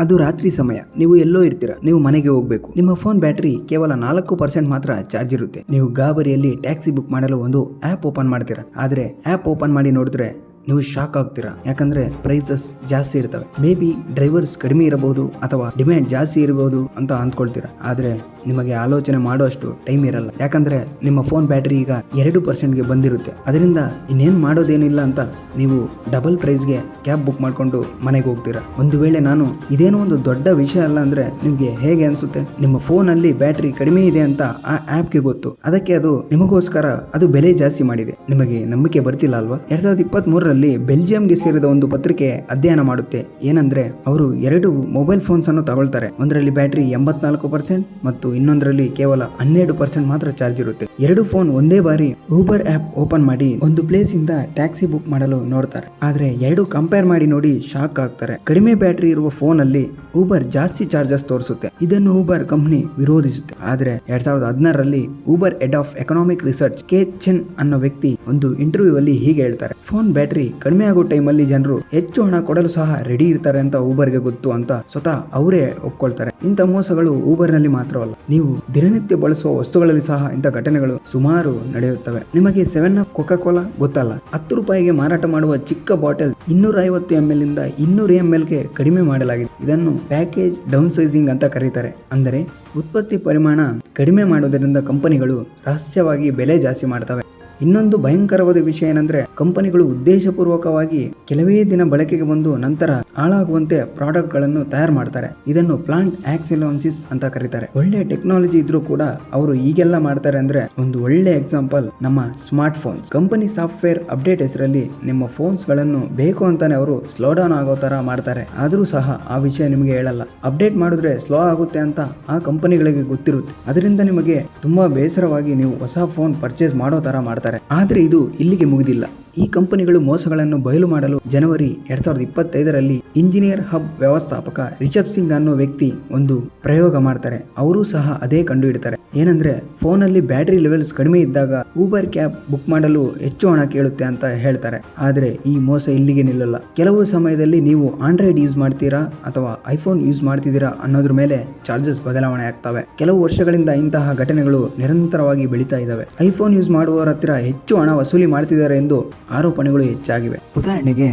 ಅದು ರಾತ್ರಿ ಸಮಯ, ನೀವು ಎಲ್ಲೋ ಇರ್ತೀರಾ, ನೀವು ಮನೆಗೆ ಹೋಗ್ಬೇಕು. ನಿಮ್ಮ ಫೋನ್ ಬ್ಯಾಟರಿ ಕೇವಲ 4% ಮಾತ್ರ ಚಾರ್ಜ್ ಇರುತ್ತೆ. ನೀವು ಗಾಬರಿಯಲ್ಲಿ ಟ್ಯಾಕ್ಸಿ ಬುಕ್ ಮಾಡಲು ಒಂದು ಆ್ಯಪ್ ಓಪನ್ ಮಾಡ್ತೀರಾ. ಆದರೆ ಆ್ಯಪ್ ಓಪನ್ ಮಾಡಿ ನೋಡಿದ್ರೆ ನೀವು ಶಾಕ್ ಆಗ್ತೀರಾ. ಯಾಕಂದ್ರೆ ಪ್ರೈಸಸ್ ಜಾಸ್ತಿ ಇರ್ತವೆ. ಮೇ ಬಿ ಡ್ರೈವರ್ಸ್ ಕಡಿಮೆ ಇರಬಹುದು ಅಥವಾ ಡಿಮ್ಯಾಂಡ್ ಜಾಸ್ತಿ ಇರಬಹುದು ಅಂತ ಅಂದ್ಕೊಳ್ತೀರಾ. ಆದ್ರೆ ನಿಮಗೆ ಆಲೋಚನೆ ಮಾಡುವಷ್ಟು ಟೈಮ್ ಇರಲ್ಲ. ಯಾಕಂದ್ರೆ ನಿಮ್ಮ ಫೋನ್ ಬ್ಯಾಟರಿ ಈಗ 2%ಗೆ ಬಂದಿರುತ್ತೆ. ಅದರಿಂದ ಇನ್ನೇನು ಮಾಡೋದೇನಿಲ್ಲ ಅಂತ ನೀವು ಡಬಲ್ ಪ್ರೈಸ್ಗೆ ಕ್ಯಾಬ್ ಬುಕ್ ಮಾಡ್ಕೊಂಡು ಮನೆಗೆ ಹೋಗ್ತೀರಾ. ಒಂದು ವೇಳೆ ನಾನು ಇದೇನೋ ಒಂದು ದೊಡ್ಡ ವಿಷಯ ಅಲ್ಲ ಅಂದ್ರೆ ನಿಮ್ಗೆ ಹೇಗೆ ಅನ್ಸುತ್ತೆ? ನಿಮ್ಮ ಫೋನ್ ಅಲ್ಲಿ ಬ್ಯಾಟರಿ ಕಡಿಮೆ ಇದೆ ಅಂತ ಆ ಆ್ಯಪ್ಗೆ ಗೊತ್ತು. ಅದಕ್ಕೆ ಅದು ನಿಮಗೋಸ್ಕರ ಅದು ಬೆಲೆ ಜಾಸ್ತಿ ಮಾಡಿದೆ. ನಿಮಗೆ ನಂಬಿಕೆ ಬರ್ತಿಲ್ಲ ಅಲ್ವಾ? 2023 ಬೆಲ್ಜಿಯಂಗೆ ಸೇರಿದ ಒಂದು ಪತ್ರಿಕೆ ಅಧ್ಯಯನ ಮಾಡುತ್ತೆ. ಏನಂದ್ರೆ ಅವರು 2 ಮೊಬೈಲ್ ಫೋನ್ಸ್ ಅನ್ನು ತಗೊಳ್ತಾರೆ. ಒಂದರಲ್ಲಿ ಬ್ಯಾಟರಿ 84% ಮತ್ತು ಇನ್ನೊಂದರಲ್ಲಿ ಕೇವಲ 12% ಮಾತ್ರ ಚಾರ್ಜ್ ಇರುತ್ತೆ. 2 ಫೋನ್ ಒಂದೇ ಬಾರಿ ಊಬರ್ ಆಪ್ ಓಪನ್ ಮಾಡಿ ಒಂದು ಪ್ಲೇಸ್ ಇಂದ ಟ್ಯಾಕ್ಸಿ ಬುಕ್ ಮಾಡಲು ನೋಡ್ತಾರೆ. ಆದ್ರೆ 2 ಕಂಪೇರ್ ಮಾಡಿ ನೋಡಿ ಶಾಕ್ ಆಗ್ತಾರೆ. ಕಡಿಮೆ ಬ್ಯಾಟರಿ ಇರುವ ಫೋನ್ ಅಲ್ಲಿ ಊಬರ್ ಜಾಸ್ತಿ ಚಾರ್ಜಸ್ ತೋರಿಸುತ್ತೆ. ಇದನ್ನು ಊಬರ್ ಕಂಪನಿ ವಿರೋಧಿಸುತ್ತೆ. ಆದ್ರೆ 2016 Uber head of economic research K Chen ಅನ್ನೋ ವ್ಯಕ್ತಿ ಒಂದು ಇಂಟರ್ವ್ಯೂ ಅಲ್ಲಿ ಹೀಗೆ ಹೇಳ್ತಾರೆ: ಫೋನ್ ಬ್ಯಾಟರಿ ಕಡಿಮೆ ಆಗೋ ಟೈಮಲ್ಲಿ ಜನರು ಹೆಚ್ಚು ಹಣ ಕೊಡಲು ಸಹ ರೆಡಿ ಇರ್ತಾರೆ ಅಂತ ಊಬರ್ಗೆ ಗೊತ್ತು ಅಂತ ಸ್ವತಃ ಅವರೇ ಒಪ್ಕೊಳ್ತಾರೆ. ಇಂಥ ಮೋಸಗಳು ಊಬರ್ ನಲ್ಲಿ ಮಾತ್ರವಲ್ಲ, ನೀವು ದಿನನಿತ್ಯ ಬಳಸುವ ವಸ್ತುಗಳಲ್ಲಿ ಸಹ ಇಂಥ ಘಟನೆಗಳು ಸುಮಾರು ನಡೆಯುತ್ತವೆ. ನಿಮಗೆ 7 ಅಪ್ ಕೋಕಾ ಕೋಲಾ ಗೊತ್ತಲ್ಲ? 10 ರೂಪಾಯಿಗೆ ಮಾರಾಟ ಮಾಡುವ ಚಿಕ್ಕ ಬಾಟಲ್ 250 ml ಇಂದ 200 ml ಗೆ ಕಡಿಮೆ ಮಾಡಲಾಗಿದೆ. ಇದನ್ನು ಪ್ಯಾಕೇಜ್ ಡೌನ್ ಸೈಜಿಂಗ್ ಅಂತ ಕರೀತಾರೆ. ಅಂದರೆ ಉತ್ಪತ್ತಿ ಪರಿಮಾಣ ಕಡಿಮೆ ಮಾಡುವುದರಿಂದ ಕಂಪನಿಗಳು ರಹಸ್ಯವಾಗಿ ಬೆಲೆ ಜಾಸ್ತಿ ಮಾಡ್ತವೆ. ಇನ್ನೊಂದು ಭಯಂಕರವಾದ ವಿಷಯ ಏನಂದ್ರೆ, ಕಂಪನಿಗಳು ಉದ್ದೇಶಪೂರ್ವಕವಾಗಿ ಕೆಲವೇ ದಿನ ಬಳಕೆಗೆ ಬಂದು ನಂತರ ಹಾಳಾಗುವಂತೆ ಪ್ರಾಡಕ್ಟ್ ಗಳನ್ನು ತಯಾರು ಮಾಡ್ತಾರೆ. ಇದನ್ನು ಪ್ಲಾಂಟ್ ಆಕ್ಸಿಲೋನ್ಸಿಸ್ ಅಂತ ಕರೀತಾರೆ. ಒಳ್ಳೆ ಟೆಕ್ನಾಲಜಿ ಇದ್ರೂ ಕೂಡ ಅವರು ಈಗೆಲ್ಲ ಮಾಡ್ತಾರೆ ಅಂದ್ರೆ ಒಂದು ಒಳ್ಳೆ ಎಕ್ಸಾಂಪಲ್ ನಮ್ಮ smart phones. Company software update ಹೆಸರಲ್ಲಿ ನಿಮ್ಮ ಫೋನ್ಸ್ ಗಳನ್ನು ಬೇಕು ಅಂತಾನೆ ಅವರು ಸ್ಲೋ ಡೌನ್ ಆಗೋ ತರ ಮಾಡ್ತಾರೆ. ಆದ್ರೂ ಸಹ ಆ ವಿಷಯ ನಿಮಗೆ ಹೇಳಲ್ಲ. ಅಪ್ಡೇಟ್ ಮಾಡಿದ್ರೆ ಸ್ಲೋ ಆಗುತ್ತೆ ಅಂತ ಆ ಕಂಪನಿಗಳಿಗೆ ಗೊತ್ತಿರುತ್ತೆ. ಅದರಿಂದ ನಿಮಗೆ ತುಂಬಾ ಬೇಸರವಾಗಿ ನೀವು ಹೊಸ ಫೋನ್ ಪರ್ಚೇಸ್ ಮಾಡೋ ತರ ಮಾಡ್ತಾರೆ. ಆದ್ರೆ ಇದು ಇಲ್ಲಿಗೆ ಮುಗಿದಿಲ್ಲ. ಈ ಕಂಪನಿಗಳು ಮೋಸಗಳನ್ನು ಬಯಲು ಮಾಡಲು ಜನವರಿ 2025 ಇಂಜಿನಿಯರ್ ಹಬ್ ವ್ಯವಸ್ಥಾಪಕ ರಿಷಬ್ ಸಿಂಗ್ ಅನ್ನೋ ವ್ಯಕ್ತಿ ಒಂದು ಪ್ರಯೋಗ ಮಾಡ್ತಾರೆ. ಅವರು ಸಹ ಅದೇ ಕಂಡುಹಿಡಿತಾರೆ. ಏನಂದ್ರೆ ಫೋನ್ ಅಲ್ಲಿ ಬ್ಯಾಟರಿ ಲೆವೆಲ್ಸ್ ಕಡಿಮೆ ಇದ್ದಾಗ ಊಬರ್ ಕ್ಯಾಬ್ ಬುಕ್ ಮಾಡಲು ಹೆಚ್ಚು ಹಣ ಕೇಳುತ್ತೆ ಅಂತ ಹೇಳ್ತಾರೆ. ಆದ್ರೆ ಈ ಮೋಸ ಇಲ್ಲಿಗೆ ನಿಲ್ಲಲ್ಲ. ಕೆಲವು ಸಮಯದಲ್ಲಿ ನೀವು ಆಂಡ್ರಾಯ್ಡ್ ಯೂಸ್ ಮಾಡ್ತೀರಾ ಅಥವಾ ಐಫೋನ್ ಯೂಸ್ ಮಾಡ್ತಿದ್ದೀರಾ ಅನ್ನೋದ್ರ ಮೇಲೆ ಚಾರ್ಜಸ್ ಬದಲಾವಣೆ ಆಗ್ತವೆ. ಕೆಲವು ವರ್ಷಗಳಿಂದ ಇಂತಹ ಘಟನೆಗಳು ನಿರಂತರವಾಗಿ ಬೆಳೀತಾ ಇದಾವೆ. ಐಫೋನ್ ಯೂಸ್ ಮಾಡುವವರ ಹತ್ರ ಹೆಚ್ಚು ಹಣ ವಸೂಲಿ ಮಾಡ್ತಿದ್ದಾರೆ ಎಂದು ಆರೋಪಣೆಗಳು ಹೆಚ್ಚಾಗಿವೆ. ಉದಾಹರಣೆಗೆ,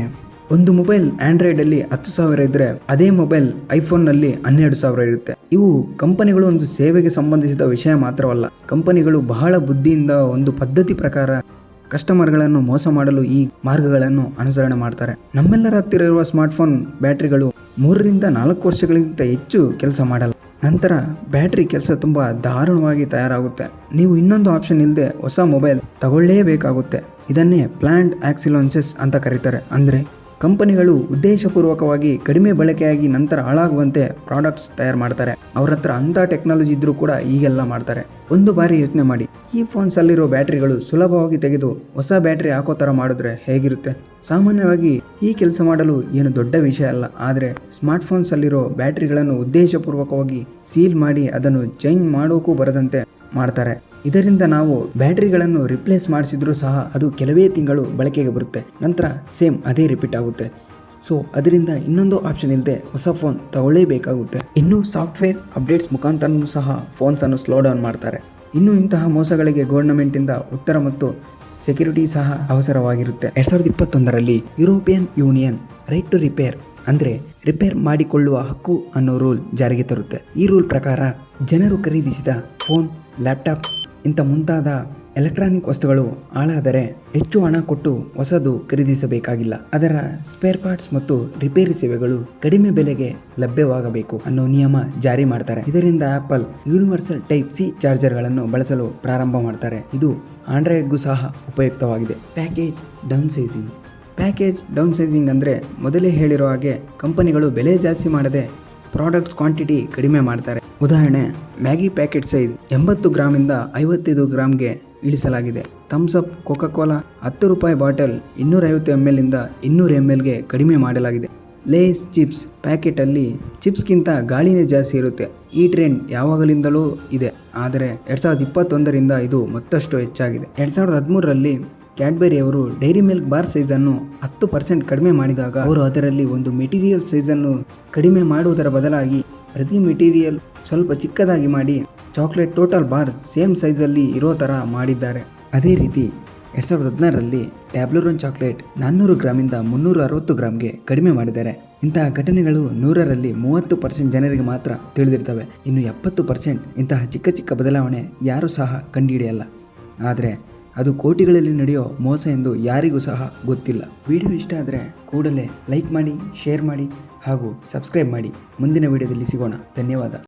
ಒಂದು ಮೊಬೈಲ್ ಆಂಡ್ರಾಯ್ಡ್ ಅಲ್ಲಿ 10,000 ಇದ್ರೆ ಅದೇ ಮೊಬೈಲ್ ಐಫೋನ್ ನಲ್ಲಿ 12,000 ಇರುತ್ತೆ. ಇವು ಕಂಪನಿಗಳು ಒಂದು ಸೇವೆಗೆ ಸಂಬಂಧಿಸಿದ ವಿಷಯ ಮಾತ್ರವಲ್ಲ. ಕಂಪನಿಗಳು ಬಹಳ ಬುದ್ಧಿಯಿಂದ ಒಂದು ಪದ್ಧತಿ ಪ್ರಕಾರ ಕಸ್ಟಮರ್ಗಳನ್ನು ಮೋಸ ಮಾಡಲು ಈ ಮಾರ್ಗಗಳನ್ನು ಅನುಸರಣೆ ಮಾಡ್ತಾರೆ. ನಮ್ಮೆಲ್ಲರ ಹತ್ತಿರ ಇರುವ ಸ್ಮಾರ್ಟ್ಫೋನ್ ಬ್ಯಾಟರಿಗಳು 3 ರಿಂದ 4 ವರ್ಷಗಳಿಗಿಂತ ಹೆಚ್ಚು ಕೆಲಸ ಮಾಡಲ್ಲ. ನಂತರ ಬ್ಯಾಟರಿ ಕೆಲಸ ತುಂಬಾ ದಾರುಣವಾಗಿ ತಯಾರಾಗುತ್ತೆ. ನೀವು ಇನ್ನೊಂದು ಆಪ್ಷನ್ ಇಲ್ಲದೆ ಹೊಸ ಮೊಬೈಲ್ ತಗೊಳ್ಳೇಬೇಕಾಗುತ್ತೆ. ಇದನ್ನೇ ಪ್ಲಾಂಟ್ ಆಕ್ಸಿಲೋನ್ಸಿಸ್ ಅಂತ ಕರೀತಾರೆ. ಅಂದ್ರೆ ಕಂಪನಿಗಳು ಉದ್ದೇಶಪೂರ್ವಕವಾಗಿ ಕಡಿಮೆ ಬಳಕೆಯಾಗಿ ನಂತರ ಹಾಳಾಗುವಂತೆ ಪ್ರಾಡಕ್ಟ್ಸ್ ತಯಾರು ಮಾಡ್ತಾರೆ. ಅವ್ರ ಹತ್ರ ಅಂಥ ಟೆಕ್ನಾಲಜಿ ಇದ್ರೂ ಕೂಡ ಈಗೆಲ್ಲ ಮಾಡ್ತಾರೆ. ಒಂದು ಬಾರಿ ಯೋಚನೆ ಮಾಡಿ, ಈ ಫೋನ್ಸ್ ಅಲ್ಲಿರೋ ಬ್ಯಾಟರಿಗಳು ಸುಲಭವಾಗಿ ತೆಗೆದು ಹೊಸ ಬ್ಯಾಟರಿ ಹಾಕೋ ತರ ಮಾಡಿದ್ರೆ ಹೇಗಿರುತ್ತೆ? ಸಾಮಾನ್ಯವಾಗಿ ಈ ಕೆಲಸ ಮಾಡಲು ಏನು ದೊಡ್ಡ ವಿಷಯ ಅಲ್ಲ. ಆದರೆ ಸ್ಮಾರ್ಟ್ ಫೋನ್ಸ್ ಅಲ್ಲಿರೋ ಬ್ಯಾಟರಿಗಳನ್ನು ಉದ್ದೇಶಪೂರ್ವಕವಾಗಿ ಸೀಲ್ ಮಾಡಿ ಅದನ್ನು ಚೇಂಜ್ ಮಾಡೋಕ್ಕೂ ಬರದಂತೆ ಮಾಡ್ತಾರೆ. ಇದರಿಂದ ನಾವು ಬ್ಯಾಟರಿಗಳನ್ನು ರಿಪ್ಲೇಸ್ ಮಾಡಿಸಿದ್ರೂ ಸಹ ಅದು ಕೆಲವೇ ತಿಂಗಳು ಬಳಕೆಗೆ ಬರುತ್ತೆ. ನಂತರ ಸೇಮ್ ಅದೇ ರಿಪೀಟ್ ಆಗುತ್ತೆ. ಸೊ ಅದರಿಂದ ಇನ್ನೊಂದು ಆಪ್ಷನ್ ಇಲ್ಲದೆ ಹೊಸ ಫೋನ್ ತಗೊಳ್ಳೇಬೇಕಾಗುತ್ತೆ. ಇನ್ನು ಸಾಫ್ಟ್ವೇರ್ ಅಪ್ಡೇಟ್ಸ್ ಮುಖಾಂತರನೂ ಸಹ ಫೋನ್ಸ್ ಅನ್ನು ಸ್ಲೋ ಡೌನ್ ಮಾಡ್ತಾರೆ. ಇನ್ನು ಇಂತಹ ಮೋಸಗಳಿಗೆ ಗವರ್ನಮೆಂಟ್ ಇಂದ ಉತ್ತರ ಮತ್ತು ಸೆಕ್ಯೂರಿಟಿ ಸಹ ಅವಸರವಾಗಿರುತ್ತೆ. 2021 European Union right to repair ಅಂದರೆ ರಿಪೇರ್ ಮಾಡಿಕೊಳ್ಳುವ ಹಕ್ಕು ಅನ್ನೋ ರೂಲ್ ಜಾರಿಗೆ ತರುತ್ತೆ. ಈ ರೂಲ್ ಪ್ರಕಾರ ಜನರು ಖರೀದಿಸಿದ ಫೋನ್, ಲ್ಯಾಪ್ಟಾಪ್ ಇಂಥ ಮುಂತಾದ ಎಲೆಕ್ಟ್ರಾನಿಕ್ ವಸ್ತುಗಳು ಹಾಳಾದರೆ ಹೆಚ್ಚು ಹಣ ಕೊಟ್ಟು ಹೊಸದು ಖರೀದಿಸಬೇಕಾಗಿಲ್ಲ. ಅದರ ಸ್ಪೇರ್ ಪಾರ್ಟ್ಸ್ ಮತ್ತು ರಿಪೇರಿ ಸೇವೆಗಳು ಕಡಿಮೆ ಬೆಲೆಗೆ ಲಭ್ಯವಾಗಬೇಕು ಅನ್ನೋ ನಿಯಮ ಜಾರಿ ಮಾಡ್ತಾರೆ. ಇದರಿಂದ ಆಪಲ್ ಯೂನಿವರ್ಸಲ್ ಟೈಪ್ ಸಿ ಚಾರ್ಜರ್ಗಳನ್ನು ಬಳಸಲು ಪ್ರಾರಂಭ ಮಾಡ್ತಾರೆ. ಇದು ಆಂಡ್ರಾಯ್ಡ್ಗೂ ಸಹ ಉಪಯುಕ್ತವಾಗಿದೆ. Package down sizing. Package down sizing ಅಂದರೆ ಮೊದಲೇ ಹೇಳಿರೋ ಹಾಗೆ ಕಂಪನಿಗಳು ಬೆಲೆ ಜಾಸ್ತಿ ಮಾಡದೆ ಪ್ರಾಡಕ್ಟ್ಸ್ ಕ್ವಾಂಟಿಟಿ ಕಡಿಮೆ ಮಾಡ್ತಾರೆ. ಉದಾಹರಣೆ, ಮ್ಯಾಗಿ ಪ್ಯಾಕೆಟ್ ಸೈಜ್ 80 ಗ್ರಾಮಿಂದ 55 ಗ್ರಾಮ್ಗೆ ಇಳಿಸಲಾಗಿದೆ. ಥಮ್ಸ್ ಅಪ್ ಕೋಕಾ ಕೋಲಾ 10 ರೂಪಾಯಿ ಬಾಟಲ್ 250 ml ಇಂದ 200 mlಗೆ ಕಡಿಮೆ ಮಾಡಲಾಗಿದೆ. ಲೇಸ್ ಚಿಪ್ಸ್ ಪ್ಯಾಕೆಟ್ ಅಲ್ಲಿ ಚಿಪ್ಸ್ಗಿಂತ ಗಾಳಿನೇ ಜಾಸ್ತಿ ಇರುತ್ತೆ. ಈ ಟ್ರೆಂಡ್ ಯಾವಾಗಲಿಂದಲೂ ಇದೆ, ಆದರೆ 2021 ಇದು ಮತ್ತಷ್ಟು ಹೆಚ್ಚಾಗಿದೆ. 2013 ಕ್ಯಾಡ್ಬರಿ ಅವರು ಡೈರಿ ಮಿಲ್ಕ್ ಬಾರ್ ಸೈಜನ್ನು 10% ಕಡಿಮೆ ಮಾಡಿದಾಗ ಅವರು ಅದರಲ್ಲಿ ಒಂದು ಮೆಟೀರಿಯಲ್ ಸೈಜನ್ನು ಕಡಿಮೆ ಮಾಡುವುದರ ಬದಲಾಗಿ ಪ್ರತಿ ಮೆಟೀರಿಯಲ್ ಸ್ವಲ್ಪ ಚಿಕ್ಕದಾಗಿ ಮಾಡಿ ಚಾಕ್ಲೇಟ್ ಟೋಟಲ್ ಬಾರ್ ಸೇಮ್ ಸೈಜಲ್ಲಿ ಇರೋ ಥರ ಮಾಡಿದ್ದಾರೆ. ಅದೇ ರೀತಿ 2016ರಲ್ಲಿ ಟ್ಯಾಬ್ಲೂರನ್ ಚಾಕ್ಲೇಟ್ 400 ಗ್ರಾಮಿಂದ 360 ಗ್ರಾಮ್ಗೆ ಕಡಿಮೆ ಮಾಡಿದ್ದಾರೆ. ಇಂತಹ ಘಟನೆಗಳು 100ರಲ್ಲಿ 30% ಜನರಿಗೆ ಮಾತ್ರ ತಿಳಿದಿರ್ತವೆ. ಇನ್ನು 70% ಇಂತಹ ಚಿಕ್ಕ ಚಿಕ್ಕ ಬದಲಾವಣೆ ಯಾರೂ ಸಹ ಕಂಡುಹಿಡಿಯಲ್ಲ. ಆದರೆ ಅದು ಕೋಟಿಗಳಲ್ಲಿ ನಡೆಯೋ ಮೋಸ ಎಂದು ಯಾರಿಗೂ ಸಹ ಗೊತ್ತಿಲ್ಲ. ವಿಡಿಯೋ ಇಷ್ಟ ಆದರೆ ಕೂಡಲೇ ಲೈಕ್ ಮಾಡಿ, ಶೇರ್ ಮಾಡಿ ಹಾಗೂ ಸಬ್ಸ್ಕ್ರೈಬ್ ಮಾಡಿ. ಮುಂದಿನ ವಿಡಿಯೋದಲ್ಲಿ ಸಿಗೋಣ. ಧನ್ಯವಾದ.